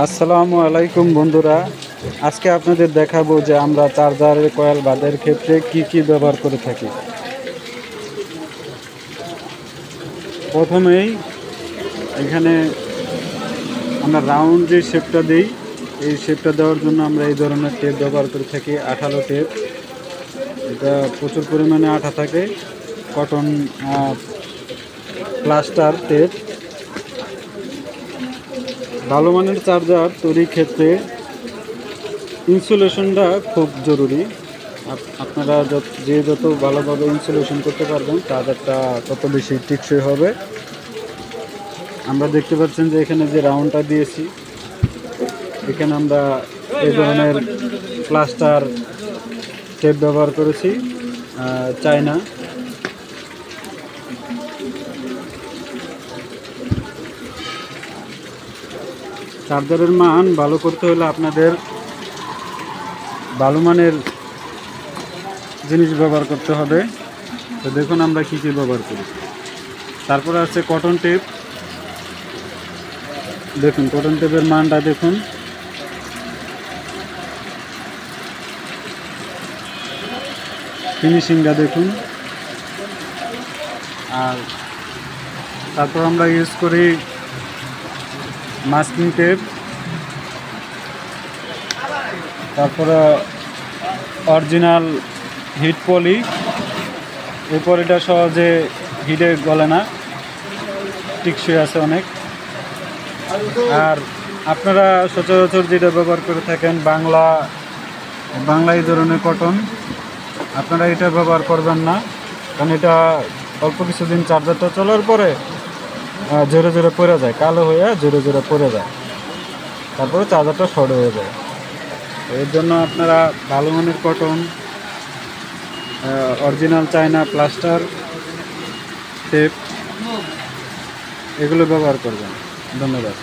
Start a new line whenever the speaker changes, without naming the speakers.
আসসালামু আলাইকুম বন্ধুরা, আজকে আপনাদের দেখাবো যে আমরা চার্জারের কয়েল বাঁধের ক্ষেত্রে কি কি ব্যবহার করে থাকি। প্রথমেই এখানে আমরা রাউন্ড যে শেপটা দিই, এই শেপটা দেওয়ার জন্য আমরা এই ধরনের টেপ ব্যবহার করে থাকি, আঠালো টেপ। এটা প্রচুর পরিমাণে আঠা থাকে, কটন প্লাস্টার টেপ। ভালো মানের চার্জার তৈরির ক্ষেত্রে ইনসুলেশনটা খুব জরুরি। আপনারা যত ভালোভাবে ইনসুলেশন করতে পারবেন চার্জারটা তত বেশি টেকসই হবে। আমরা দেখতে পাচ্ছেন যে এখানে যে রাউন্ডটা দিয়েছি, এখানে আমরা এই ধরনের প্লাস্টার টেপ ব্যবহার করেছি, চায়না। চার্জারের মান ভালো করতে হলে আপনাদের ভালো মানের জিনিস ব্যবহার করতে হবে। তো দেখুন আমরা কী কী ব্যবহার করি। তারপরে আছে কটন টেপ। দেখুন কটন টেপের মানটা দেখুন, ফিনিশিংটা দেখুন। আর তারপর আমরা ইউজ করি মাস্কিং টেপ, তারপরে অরিজিনাল হিট পলি। এরপর এটা সহজে হিটে গলে না, টিকসই আছে অনেক। আর আপনারা সচরাচর যেটা ব্যবহার করে থাকেন বাংলা এই ধরনের কটন, আপনারা এটা ব্যবহার করবেন না, কারণ এটা অল্প কিছুদিন চার্জারটা চলার পরে জোরে জোরে পড়ে যায়, কালো হয়ে জোরে জোরে পড়ে যায়, তারপরে চার্জারটা শর্ট হয়ে যায়। এর জন্য আপনারা ভালো মানের cotton, original China plaster tape এগুলো ব্যবহার করবেন। ধন্যবাদ।